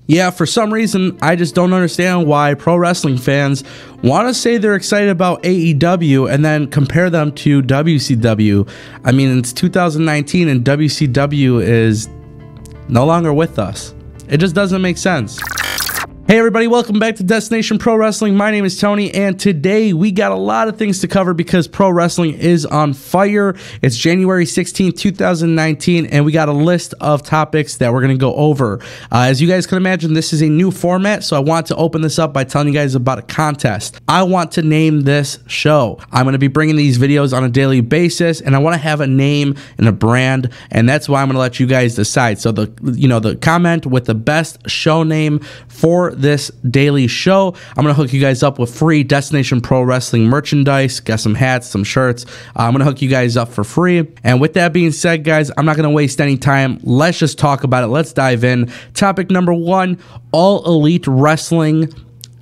Yeah, for some reason, I just don't understand why pro wrestling fans want to say they're excited about AEW and then compare them to WCW. I mean, it's 2019 and WCW is no longer with us. It just doesn't make sense. Hey everybody, welcome back to Destination Pro Wrestling. My name is Tony, and today we got a lot of things to cover because pro wrestling is on fire. It's January 16th, 2019, and we got a list of topics that we're going to go over. As you guys can imagine, this is a new format, so I want to open this up by telling you guys about a contest. I want to name this show. I'm going to be bringing these videos on a daily basis, and I want to have a name and a brand, and that's why I'm going to let you guys decide. So the comment with the best show name for this daily show, I'm gonna hook you guys up with free Destination Pro Wrestling merchandise. Got some hats, some shirts. I'm gonna hook you guys up for free. And with that being said, guys, I'm not gonna waste any time. Let's just talk about it. Let's dive in. Topic number one: All Elite Wrestling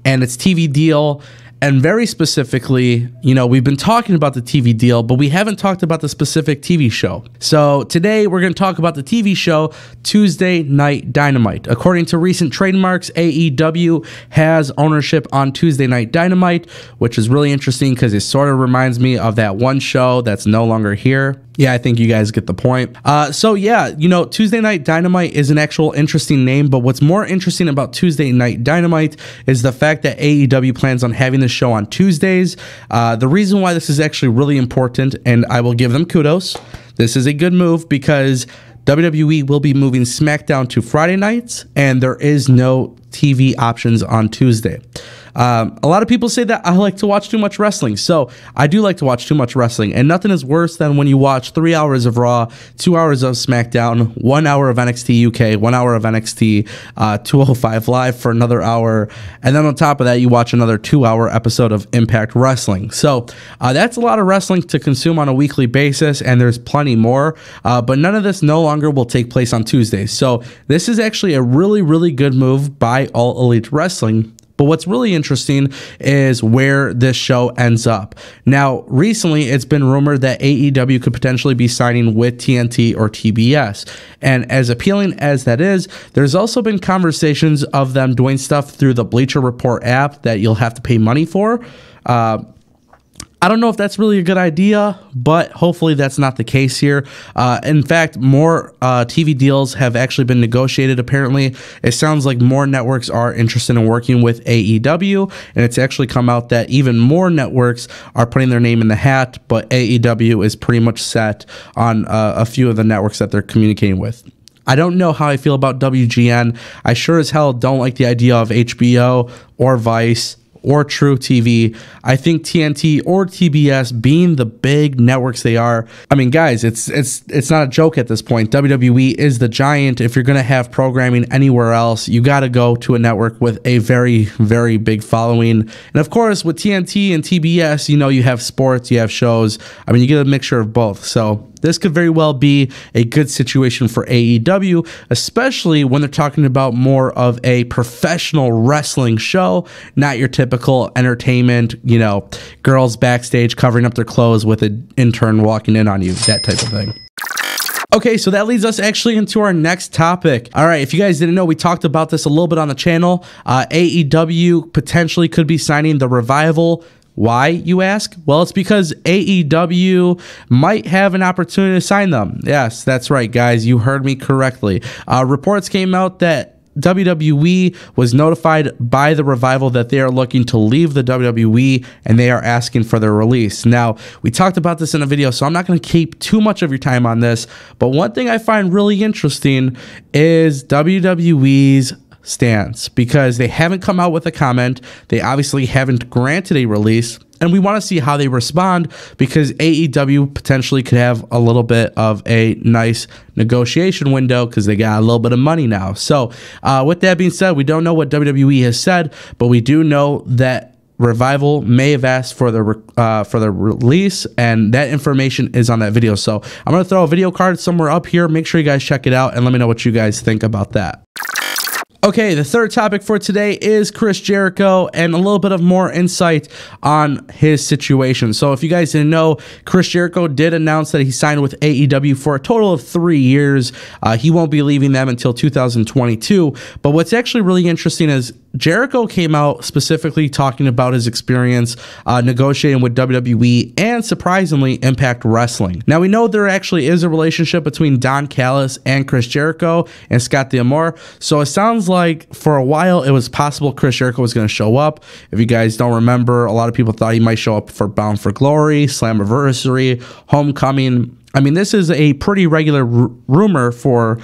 and its TV deal. And very specifically, we've been talking about the TV deal, but we haven't talked about the specific TV show. So today we're going to talk about the TV show Tuesday Night Dynamite. According to recent trademarks, AEW has ownership on Tuesday Night Dynamite, which is really interesting because it sort of reminds me of that one show that's no longer here. Yeah, I think you guys get the point. So yeah, Tuesday Night Dynamite is an actual interesting name, but what's more interesting about Tuesday Night Dynamite is the fact that AEW plans on having the show on Tuesdays. The reason why this is actually really important, and I will give them kudos, this is a good move because WWE will be moving Smackdown to Friday nights, and there is no TV options on Tuesday. A lot of people say that I like to watch too much wrestling. So I do like to watch too much wrestling, and nothing is worse than when you watch 3 hours of Raw, 2 hours of SmackDown, 1 hour of NXT UK, 1 hour of NXT 205 Live for another hour, and then on top of that, you watch another 2-hour episode of Impact Wrestling. So that's a lot of wrestling to consume on a weekly basis, and there's plenty more, but none of this no longer will take place on Tuesdays. So this is actually a really, really good move by All Elite Wrestling. But what's really interesting is where this show ends up. Now, recently, it's been rumored that AEW could potentially be signing with TNT or TBS. And as appealing as that is, there's also been conversations of them doing stuff through the Bleacher Report app that you'll have to pay money for. I don't know if that's really a good idea, but hopefully that's not the case here. In fact, more TV deals have actually been negotiated, apparently. It sounds like more networks are interested in working with AEW, and it's actually come out that even more networks are putting their name in the hat, but AEW is pretty much set on a few of the networks that they're communicating with. I don't know how I feel about WGN. I sure as hell don't like the idea of HBO or Vice or True TV. I think TNT or TBS, being the big networks they are, I mean, guys, it's not a joke at this point. WWE is the giant. If you're going to have programming anywhere else, you got to go to a network with a very, very big following. And of course, with TNT and TBS, you have sports, you have shows. I mean, you get a mixture of both. So this could very well be a good situation for AEW, especially when they're talking about more of a professional wrestling show, not your typical entertainment, girls backstage covering up their clothes with an intern walking in on you, that type of thing. Okay, so that leads us actually into our next topic. All right, if you guys didn't know, we talked about this a little bit on the channel. AEW potentially could be signing the Revival. Why, you ask? Well, it's because AEW might have an opportunity to sign them. Yes, that's right, guys. You heard me correctly. Reports came out that WWE was notified by the Revival that they are looking to leave the WWE and they are asking for their release. Now, we talked about this in a video, so I'm not going to keep too much of your time on this, but one thing I find really interesting is WWE's stance, because they haven't come out with a comment. They obviously haven't granted a release, and we want to see how they respond, because AEW potentially could have a little bit of a nice negotiation window because they got a little bit of money now. So with that being said, we don't know what WWE has said, but we do know that Revival may have asked for the release, and that information is on that video. So I'm going to throw a video card somewhere up here. Make sure you guys check it out and let me know what you guys think about that. Okay, the third topic for today is Chris Jericho and a little bit of more insight on his situation. So if you guys didn't know, Chris Jericho did announce that he signed with AEW for a total of 3 years. He won't be leaving them until 2022. But what's actually really interesting is Jericho came out specifically talking about his experience negotiating with WWE and, surprisingly, Impact Wrestling. Now, we know there actually is a relationship between Don Callis and Chris Jericho and Scott D'Amore, so it sounds like for a while it was possible Chris Jericho was going to show up. If you guys don't remember, a lot of people thought he might show up for Bound for Glory, Slammiversary, Homecoming. I mean, this is a pretty regular rumor for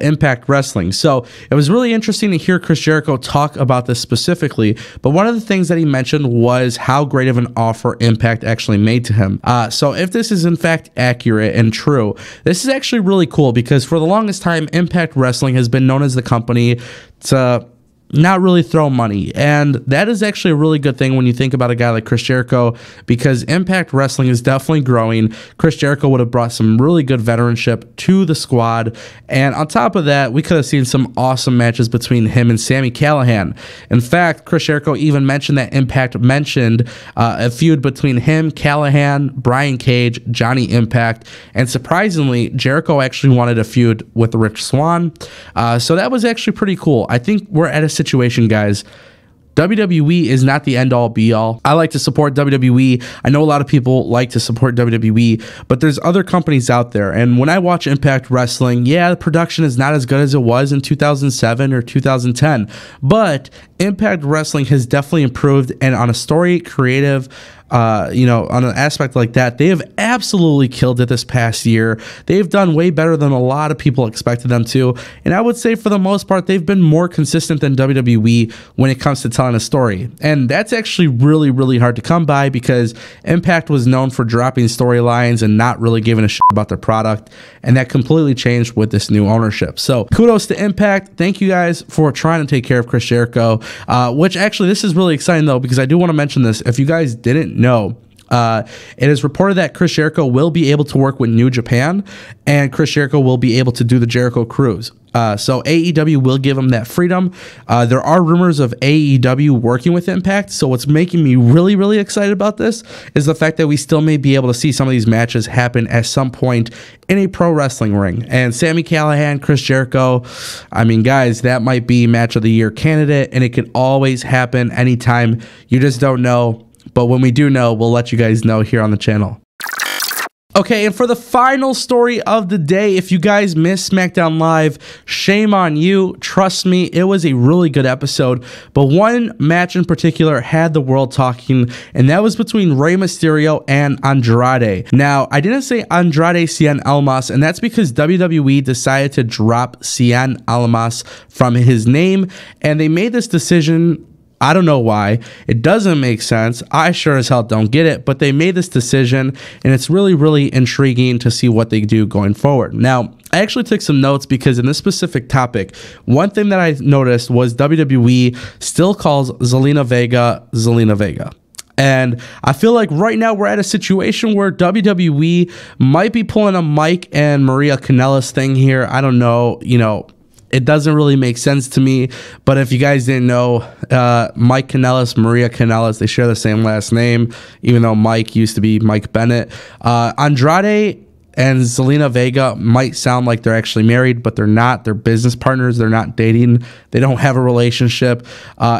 Impact Wrestling. So it was really interesting to hear Chris Jericho talk about this specifically. But one of the things that he mentioned was how great of an offer Impact actually made to him. So if this is in fact accurate and true, this is actually really cool because for the longest time, Impact Wrestling has been known as the company to not really throw money, and that is actually a really good thing when you think about a guy like Chris Jericho, because Impact Wrestling is definitely growing. Chris Jericho would have brought some really good veteranship to the squad, and on top of that, we could have seen some awesome matches between him and Sami Callihan. In fact, Chris Jericho even mentioned that Impact mentioned a feud between him, Callihan, Brian Cage, Johnny Impact, and surprisingly, Jericho actually wanted a feud with Rich Swann. So that was actually pretty cool. I think we're at a situation, guys. WWE is not the end-all be-all. I like to support WWE. I know a lot of people like to support WWE, but there's other companies out there. And when I watch Impact Wrestling, yeah, the production is not as good as it was in 2007 or 2010, but Impact Wrestling has definitely improved, and on a story, creative, on an aspect like that, they have absolutely killed it this past year. They've done way better than a lot of people expected them to, and I would say for the most part, they've been more consistent than WWE when it comes to telling a story, and that's actually really, really hard to come by because Impact was known for dropping storylines and not really giving a shit about their product, and that completely changed with this new ownership. So kudos to Impact. Thank you guys for trying to take care of Chris Jericho, which actually this is really exciting though, because I do want to mention this. If you guys didn't know, it is reported that Chris Jericho will be able to work with New Japan, and Chris Jericho will be able to do the Jericho Cruise. So AEW will give him that freedom. There are rumors of AEW working with Impact, so what's making me really, really excited about this is the fact that we still may be able to see some of these matches happen at some point in a pro wrestling ring. And Sami Callihan, Chris Jericho, I mean, guys, that might be match of the year candidate, and it can always happen anytime. You just don't know. But when we do know, we'll let you guys know here on the channel. Okay, and for the final story of the day, if you guys missed Smackdown Live, shame on you. Trust me, it was a really good episode. But one match in particular had the world talking, and that was between Rey Mysterio and Andrade. Now, I didn't say Andrade Cien Almas, and that's because WWE decided to drop Cien Almas from his name, and they made this decision. I don't know why. It doesn't make sense. I sure as hell don't get it, but they made this decision, and it's really, really intriguing to see what they do going forward. Now, I actually took some notes because in this specific topic, one thing that I noticed was WWE still calls Zelina Vega. And I feel like right now we're at a situation where WWE might be pulling a Mike and Maria Kanellis thing here. I don't know, it doesn't really make sense to me, but if you guys didn't know, Mike Kanellis, Maria Kanellis, they share the same last name, even though Mike used to be Mike Bennett. Andrade and Zelina Vega might sound like they're actually married, but they're not. They're business partners. They're not dating. They don't have a relationship.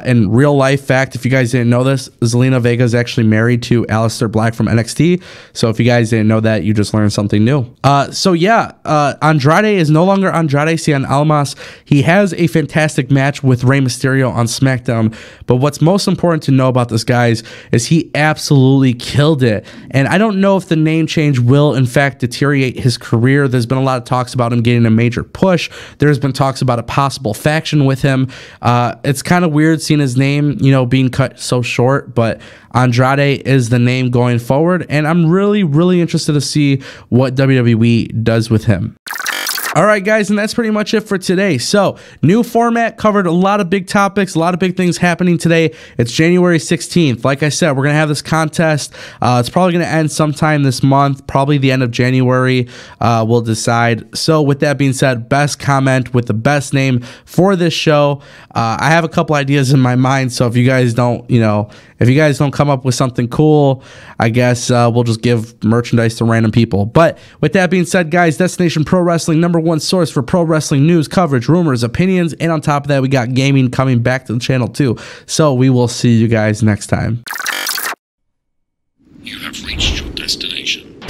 In real life fact, if you guys didn't know this, Zelina Vega is actually married to Aleister Black from NXT. So if you guys didn't know that, you just learned something new. Andrade is no longer Andrade Cien Almas. He has a fantastic match with Rey Mysterio on SmackDown. But what's most important to know about this, guys, is he absolutely killed it. And I don't know if the name change will, in fact, deteriorate his career. There's been a lot of talks about him getting a major push. There's been talks about a possible faction with him. It's kind of weird seeing his name, being cut so short, but Andrade is the name going forward, and I'm really, really interested to see what WWE does with him. All right, guys, and that's pretty much it for today. So, new format, covered a lot of big topics, a lot of big things happening today. It's January 16th. Like I said, we're going to have this contest. It's probably going to end sometime this month, probably the end of January. We'll decide. So, with that being said, best comment with the best name for this show. I have a couple ideas in my mind, so if you guys don't, if you guys don't come up with something cool, I guess we'll just give merchandise to random people. But with that being said, guys, Destination Pro Wrestling, #1 source for pro wrestling news, coverage, rumors, opinions, and on top of that, we got gaming coming back to the channel too. So we will see you guys next time. You have reached your destination.